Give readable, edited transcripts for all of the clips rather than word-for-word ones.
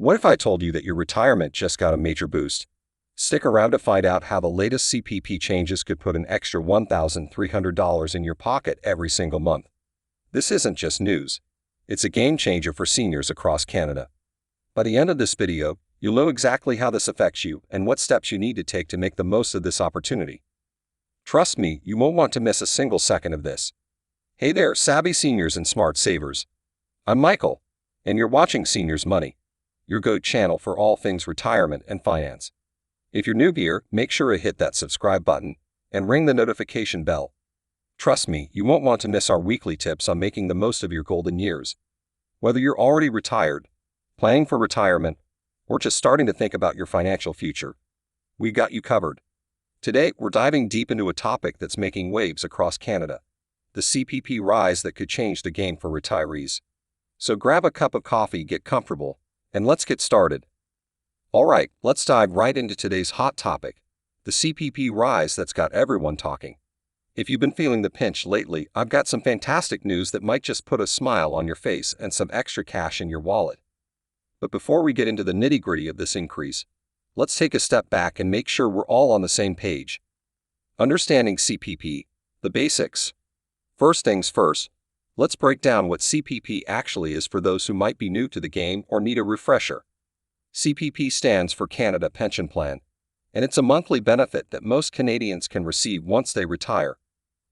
What if I told you that your retirement just got a major boost? Stick around to find out how the latest CPP changes could put an extra $1,300 in your pocket every single month. This isn't just news. It's a game changer for seniors across Canada. By the end of this video, you'll know exactly how this affects you and what steps you need to take to make the most of this opportunity. Trust me, you won't want to miss a single second of this. Hey there, savvy seniors and smart savers. I'm Michael, and you're watching Seniors Money, your go-to channel for all things retirement and finance. If you're new here, make sure to hit that subscribe button and ring the notification bell. Trust me, you won't want to miss our weekly tips on making the most of your golden years. Whether you're already retired, planning for retirement, or just starting to think about your financial future, we got you covered. Today, we're diving deep into a topic that's making waves across Canada, the CPP rise that could change the game for retirees. So grab a cup of coffee, get comfortable, and let's get started. Alright, let's dive right into today's hot topic, the CPP rise that's got everyone talking. If you've been feeling the pinch lately, I've got some fantastic news that might just put a smile on your face and some extra cash in your wallet. But before we get into the nitty-gritty of this increase, let's take a step back and make sure we're all on the same page. Understanding CPP, the basics. First things first, let's break down what CPP actually is for those who might be new to the game or need a refresher. CPP stands for Canada Pension Plan, and it's a monthly benefit that most Canadians can receive once they retire.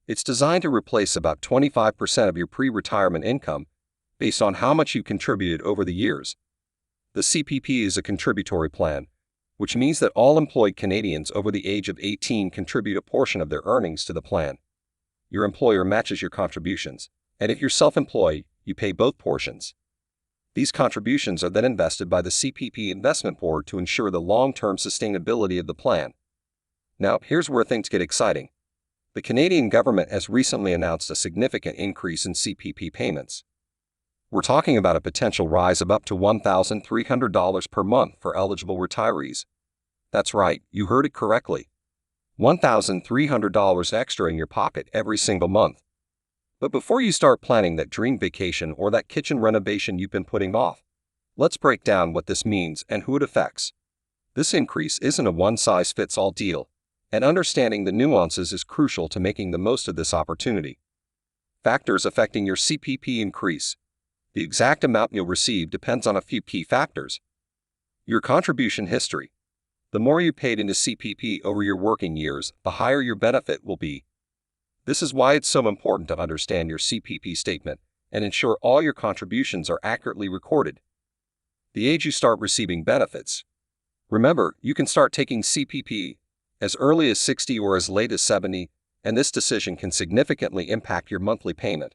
It's designed to replace about 25% of your pre-retirement income based on how much you contributed over the years. The CPP is a contributory plan, which means that all employed Canadians over the age of 18 contribute a portion of their earnings to the plan. Your employer matches your contributions, and if you're self-employed, you pay both portions. These contributions are then invested by the CPP Investment Board to ensure the long-term sustainability of the plan. Now, here's where things get exciting. The Canadian government has recently announced a significant increase in CPP payments. We're talking about a potential rise of up to $1,300 per month for eligible retirees. That's right, you heard it correctly. $1,300 extra in your pocket every single month. But before you start planning that dream vacation or that kitchen renovation you've been putting off, let's break down what this means and who it affects. This increase isn't a one-size-fits-all deal, and understanding the nuances is crucial to making the most of this opportunity. Factors affecting your CPP increase. The exact amount you'll receive depends on a few key factors. Your contribution history. The more you paid into CPP over your working years, the higher your benefit will be. This is why it's so important to understand your CPP statement and ensure all your contributions are accurately recorded. The age you start receiving benefits. Remember, you can start taking CPP as early as 60 or as late as 70, and this decision can significantly impact your monthly payment.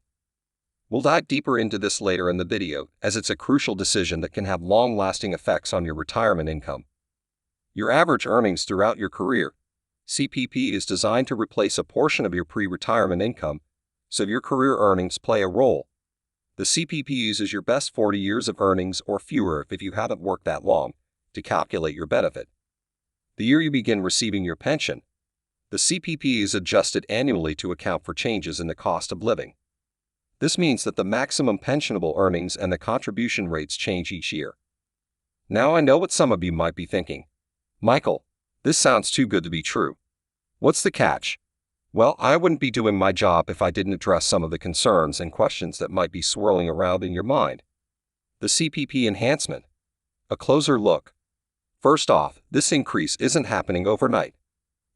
We'll dive deeper into this later in the video, as it's a crucial decision that can have long-lasting effects on your retirement income. Your average earnings throughout your career. CPP is designed to replace a portion of your pre-retirement income, so your career earnings play a role. The CPP uses your best 40 years of earnings or fewer if you haven't worked that long to calculate your benefit. The year you begin receiving your pension. The CPP is adjusted annually to account for changes in the cost of living. This means that the maximum pensionable earnings and the contribution rates change each year. Now I know what some of you might be thinking. Michael, this sounds too good to be true. What's the catch? Well, I wouldn't be doing my job if I didn't address some of the concerns and questions that might be swirling around in your mind. The CPP enhancement. A closer look. First off, this increase isn't happening overnight.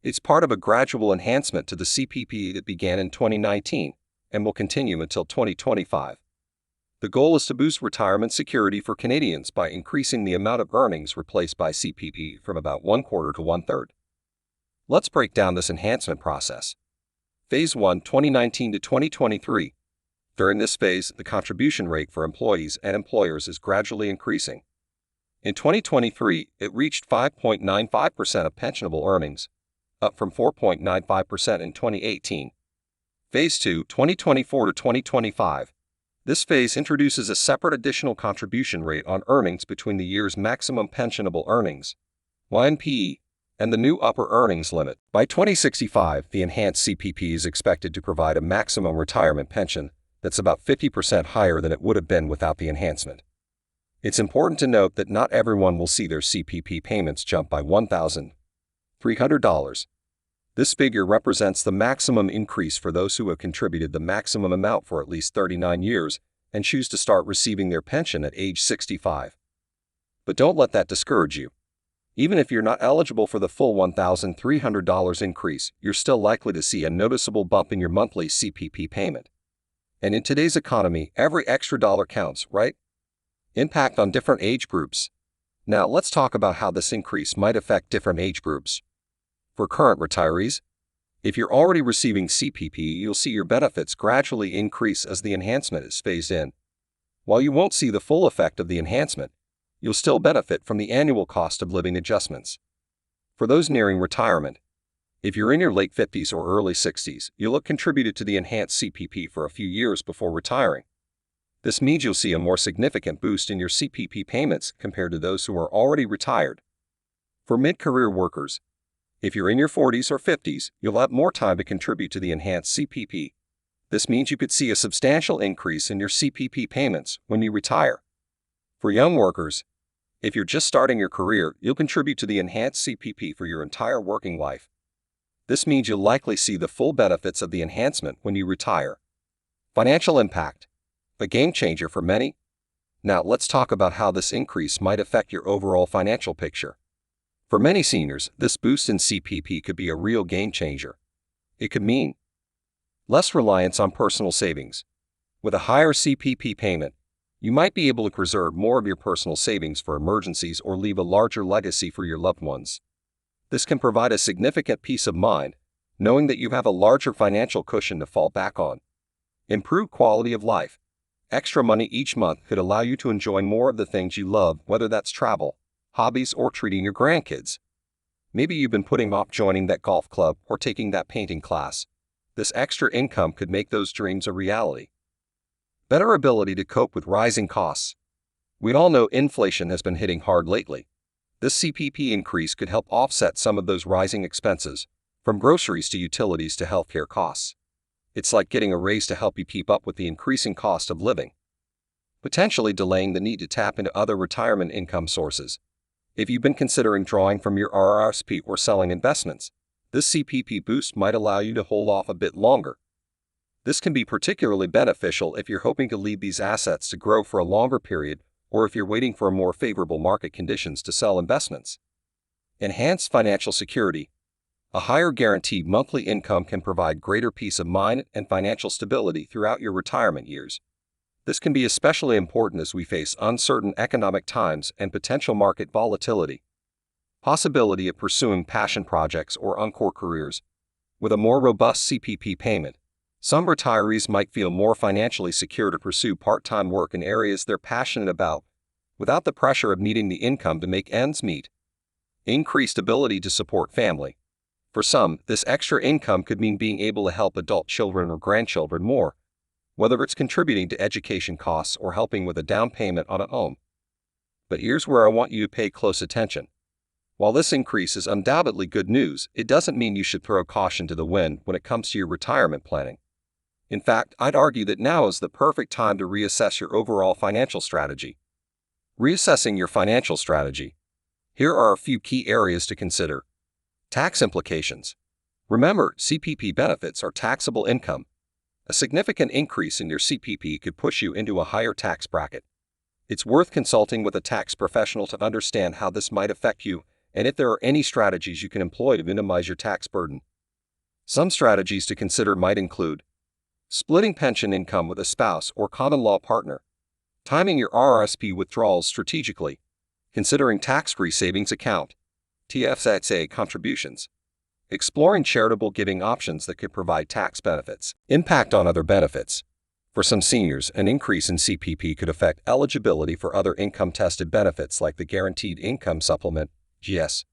It's part of a gradual enhancement to the CPP that began in 2019 and will continue until 2025. The goal is to boost retirement security for Canadians by increasing the amount of earnings replaced by CPP from about 1/4 to 1/3. Let's break down this enhancement process. Phase 1, 2019 to 2023. During this phase, the contribution rate for employees and employers is gradually increasing. In 2023, it reached 5.95% of pensionable earnings, up from 4.95% in 2018. Phase 2, 2024 to 2025. This phase introduces a separate additional contribution rate on earnings between the year's maximum pensionable earnings, YNPE, and the new upper earnings limit. By 2065, the enhanced CPP is expected to provide a maximum retirement pension that's about 50% higher than it would have been without the enhancement. It's important to note that not everyone will see their CPP payments jump by $1,300. This figure represents the maximum increase for those who have contributed the maximum amount for at least 39 years and choose to start receiving their pension at age 65. But don't let that discourage you. Even if you're not eligible for the full $1,300 increase, you're still likely to see a noticeable bump in your monthly CPP payment. And in today's economy, every extra dollar counts, right? Impact on different age groups. Now, let's talk about how this increase might affect different age groups. For current retirees, if you're already receiving CPP, you'll see your benefits gradually increase as the enhancement is phased in. While you won't see the full effect of the enhancement, you'll still benefit from the annual cost of living adjustments. For those nearing retirement, if you're in your late 50s or early 60s, you'll have contributed to the enhanced CPP for a few years before retiring. This means you'll see a more significant boost in your CPP payments compared to those who are already retired. For mid-career workers, if you're in your 40s or 50s, you'll have more time to contribute to the enhanced CPP. This means you could see a substantial increase in your CPP payments when you retire. For young workers, if you're just starting your career, you'll contribute to the enhanced CPP for your entire working life. This means you'll likely see the full benefits of the enhancement when you retire. Financial impact. A game changer for many. Now, let's talk about how this increase might affect your overall financial picture. For many seniors, this boost in CPP could be a real game changer. It could mean less reliance on personal savings. With a higher CPP payment, you might be able to preserve more of your personal savings for emergencies or leave a larger legacy for your loved ones. This can provide a significant peace of mind, knowing that you have a larger financial cushion to fall back on. Improved quality of life. Extra money each month could allow you to enjoy more of the things you love, whether that's travel, hobbies, or treating your grandkids. Maybe you've been putting off joining that golf club or taking that painting class. This extra income could make those dreams a reality. Better ability to cope with rising costs. We all know inflation has been hitting hard lately. This CPP increase could help offset some of those rising expenses, from groceries to utilities to healthcare costs. It's like getting a raise to help you keep up with the increasing cost of living. Potentially delaying the need to tap into other retirement income sources. If you've been considering drawing from your RRSP or selling investments, this CPP boost might allow you to hold off a bit longer. This can be particularly beneficial if you're hoping to leave these assets to grow for a longer period or if you're waiting for more favorable market conditions to sell investments. Enhanced financial security. A higher guaranteed monthly income can provide greater peace of mind and financial stability throughout your retirement years. This can be especially important as we face uncertain economic times and potential market volatility. Possibility of pursuing passion projects or encore careers. With a more robust CPP payment, some retirees might feel more financially secure to pursue part-time work in areas they're passionate about, without the pressure of needing the income to make ends meet. Increased ability to support family. For some, this extra income could mean being able to help adult children or grandchildren more, whether it's contributing to education costs or helping with a down payment on a home. But here's where I want you to pay close attention. While this increase is undoubtedly good news, it doesn't mean you should throw caution to the wind when it comes to your retirement planning. In fact, I'd argue that now is the perfect time to reassess your overall financial strategy. Reassessing your financial strategy. Here are a few key areas to consider. Tax implications. Remember, CPP benefits are taxable income. A significant increase in your CPP could push you into a higher tax bracket. It's worth consulting with a tax professional to understand how this might affect you and if there are any strategies you can employ to minimize your tax burden. Some strategies to consider might include splitting pension income with a spouse or common-law partner, timing your RRSP withdrawals strategically, considering tax-free savings account, TFSA contributions, exploring charitable giving options that could provide tax benefits. Impact on other benefits. For some seniors, an increase in CPP could affect eligibility for other income-tested benefits like the Guaranteed Income Supplement, GS.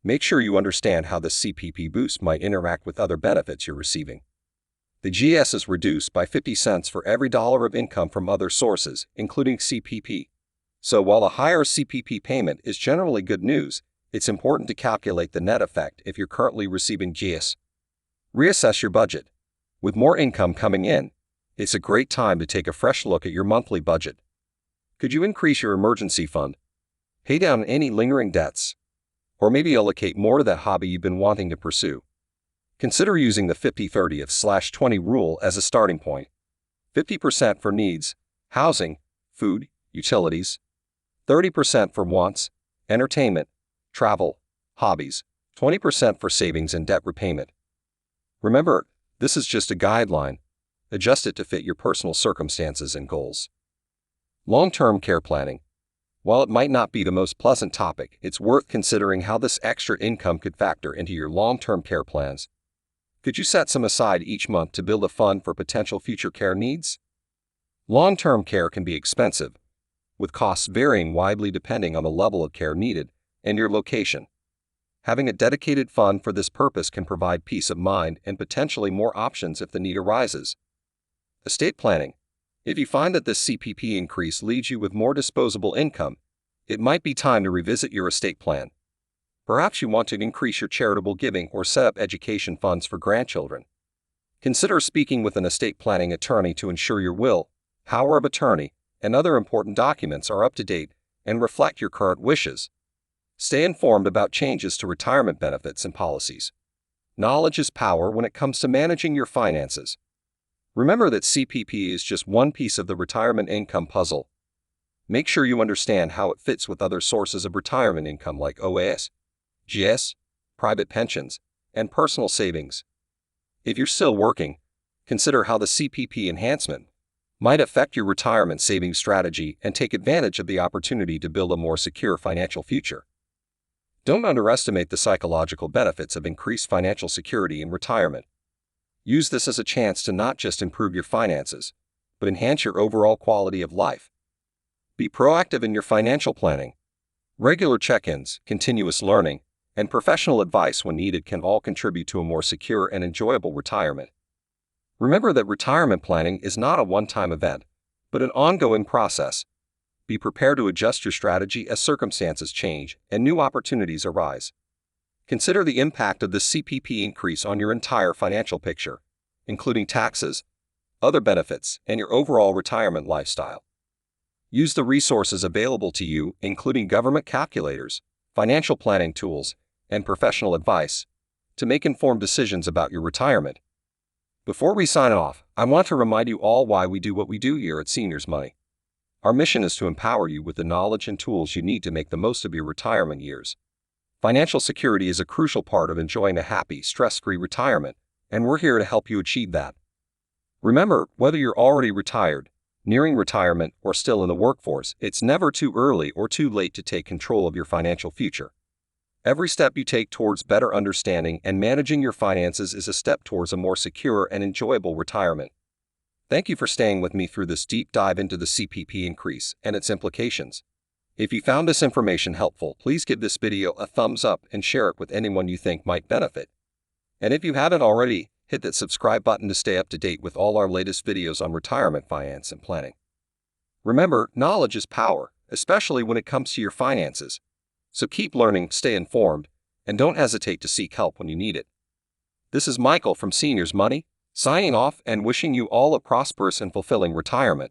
Make sure you understand how this CPP boost might interact with other benefits you're receiving. The GS is reduced by 50 cents for every dollar of income from other sources, including CPP. So while a higher CPP payment is generally good news, it's important to calculate the net effect if you're currently receiving GS. Reassess your budget. With more income coming in, it's a great time to take a fresh look at your monthly budget. Could you increase your emergency fund, pay down any lingering debts, or maybe allocate more to that hobby you've been wanting to pursue? Consider using the 50-30/20 rule as a starting point. 50% for needs, housing, food, utilities. 30% for wants, entertainment, travel, hobbies. 20% for savings and debt repayment. Remember, this is just a guideline. Adjust it to fit your personal circumstances and goals. Long-term care planning. While it might not be the most pleasant topic, it's worth considering how this extra income could factor into your long-term care plans. Could you set some aside each month to build a fund for potential future care needs? Long-term care can be expensive, with costs varying widely depending on the level of care needed and your location. Having a dedicated fund for this purpose can provide peace of mind and potentially more options if the need arises. Estate planning. If you find that this CPP increase leaves you with more disposable income, it might be time to revisit your estate plan. Perhaps you want to increase your charitable giving or set up education funds for grandchildren. Consider speaking with an estate planning attorney to ensure your will, power of attorney, and other important documents are up to date and reflect your current wishes. Stay informed about changes to retirement benefits and policies. Knowledge is power when it comes to managing your finances. Remember that CPP is just one piece of the retirement income puzzle. Make sure you understand how it fits with other sources of retirement income like OAS, GS, private pensions, and personal savings. If you're still working, consider how the CPP enhancement might affect your retirement savings strategy and take advantage of the opportunity to build a more secure financial future. Don't underestimate the psychological benefits of increased financial security in retirement. Use this as a chance to not just improve your finances, but enhance your overall quality of life. Be proactive in your financial planning. Regular check-ins, continuous learning, and professional advice when needed can all contribute to a more secure and enjoyable retirement. Remember that retirement planning is not a one-time event, but an ongoing process. Be prepared to adjust your strategy as circumstances change and new opportunities arise. Consider the impact of the CPP increase on your entire financial picture, including taxes, other benefits, and your overall retirement lifestyle. Use the resources available to you, including government calculators, financial planning tools, and professional advice, to make informed decisions about your retirement. Before we sign off, I want to remind you all why we do what we do here at Seniors Money. Our mission is to empower you with the knowledge and tools you need to make the most of your retirement years. Financial security is a crucial part of enjoying a happy, stress-free retirement, and we're here to help you achieve that. Remember, whether you're already retired, nearing retirement, or still in the workforce, it's never too early or too late to take control of your financial future. Every step you take towards better understanding and managing your finances is a step towards a more secure and enjoyable retirement. Thank you for staying with me through this deep dive into the CPP increase and its implications. If you found this information helpful, please give this video a thumbs up and share it with anyone you think might benefit. And if you haven't already, hit that subscribe button to stay up to date with all our latest videos on retirement finance and planning. Remember, knowledge is power, especially when it comes to your finances. So keep learning, stay informed, and don't hesitate to seek help when you need it. This is Michael from Seniors Money, signing off and wishing you all a prosperous and fulfilling retirement.